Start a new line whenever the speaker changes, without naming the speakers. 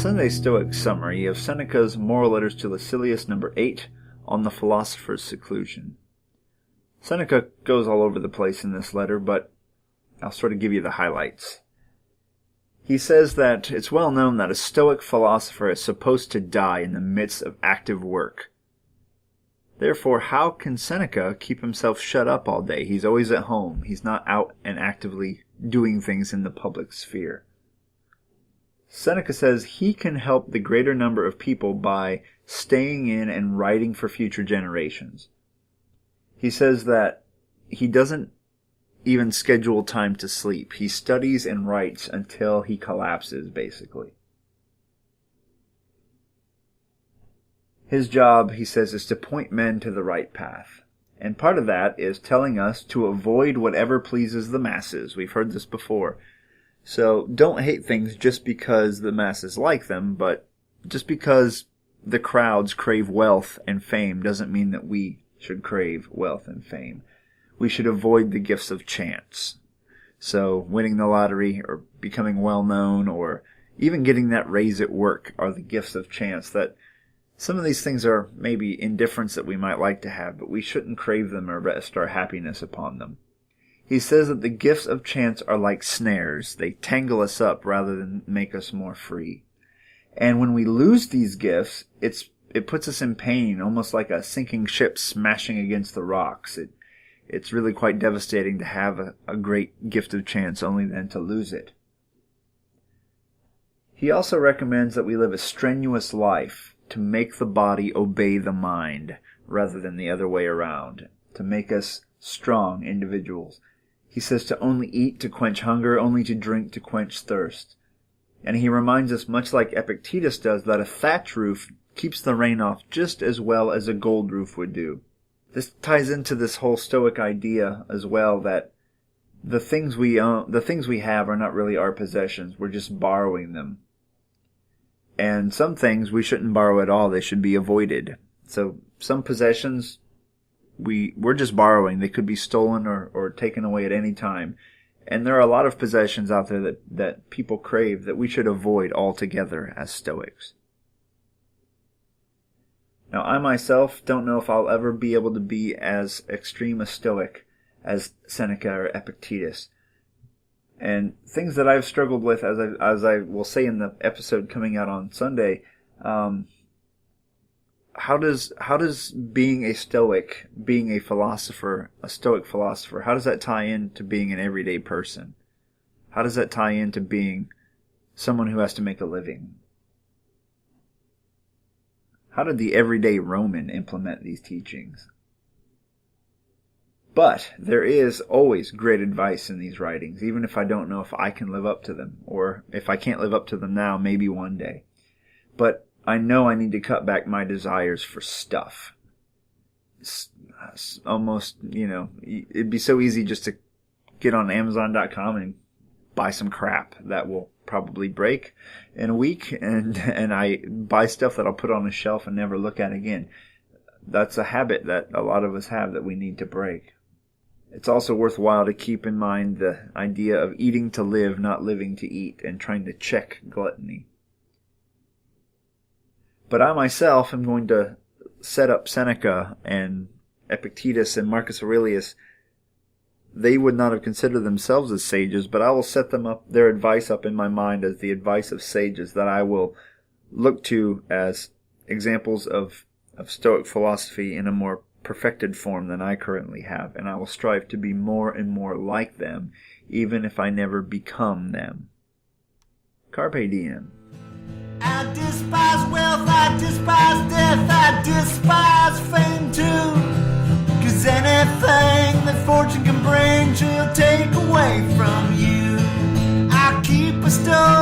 Sunday's Stoic summary of Seneca's Moral Letters to Lucilius number 8 on the Philosopher's Seclusion. Seneca goes all over the place in this letter, but I'll sort of give you the highlights. He says that it's well known that a Stoic philosopher is supposed to die in the midst of active work. Therefore, how can Seneca keep himself shut up all day? He's always at home. He's not out and actively doing things in the public sphere. Seneca says he can help the greater number of people by staying in and writing for future generations. He says that he doesn't even schedule time to sleep. He studies and writes until he collapses, basically. His job, he says, is to point men to the right path. And part of that is telling us to avoid whatever pleases the masses. We've heard this before. So don't hate things just because the masses like them, but just because the crowds crave wealth and fame doesn't mean that we should crave wealth and fame. We should avoid the gifts of chance. So winning the lottery or becoming well known or even getting that raise at work are the gifts of chance that some of these things are maybe indifference that we might like to have, but we shouldn't crave them or rest our happiness upon them. He says that the gifts of chance are like snares. They tangle us up rather than make us more free. And when we lose these gifts, it puts us in pain, almost like a sinking ship smashing against the rocks. It's really quite devastating to have a great gift of chance only then to lose it. He also recommends that we live a strenuous life to make the body obey the mind rather than the other way around, to make us strong individuals. He says to only eat to quench hunger, only to drink to quench thirst. And he reminds us, much like Epictetus does, that a thatch roof keeps the rain off just as well as a gold roof would do. This ties into this whole Stoic idea as well, that the things we own, the things we have are not really our possessions. We're just borrowing them. And some things we shouldn't borrow at all. They should be avoided. So some possessions we're just borrowing. They could be stolen or taken away at any time. And there are a lot of possessions out there that people crave that we should avoid altogether as Stoics. Now, I myself don't know if I'll ever be able to be as extreme a Stoic as Seneca or Epictetus. And things that I've struggled with, as I will say in the episode coming out on Sunday, how does being a Stoic, being a philosopher, a Stoic philosopher, how does that tie into being an everyday person? How does that tie into being someone who has to make a living? How did the everyday Roman implement these teachings? But there is always great advice in these writings, even if I don't know if I can live up to them, or if I can't live up to them now, maybe one day. But I know I need to cut back my desires for stuff. It's almost, it'd be so easy just to get on Amazon.com and buy some crap that will probably break in a week, and I buy stuff that I'll put on a shelf and never look at again. That's a habit that a lot of us have that we need to break. It's also worthwhile to keep in mind the idea of eating to live, not living to eat, and trying to check gluttony. But I myself am going to set up Seneca and Epictetus and Marcus Aurelius. They would not have considered themselves as sages, but I will set them up, their advice up in my mind as the advice of sages that I will look to as examples of Stoic philosophy in a more perfected form than I currently have, and I will strive to be more and more like them, even if I never become them. Carpe diem.
I despise wealth, I despise death, I despise fame too. 'Cause anything that fortune can bring, she'll take away from you. I keep a stove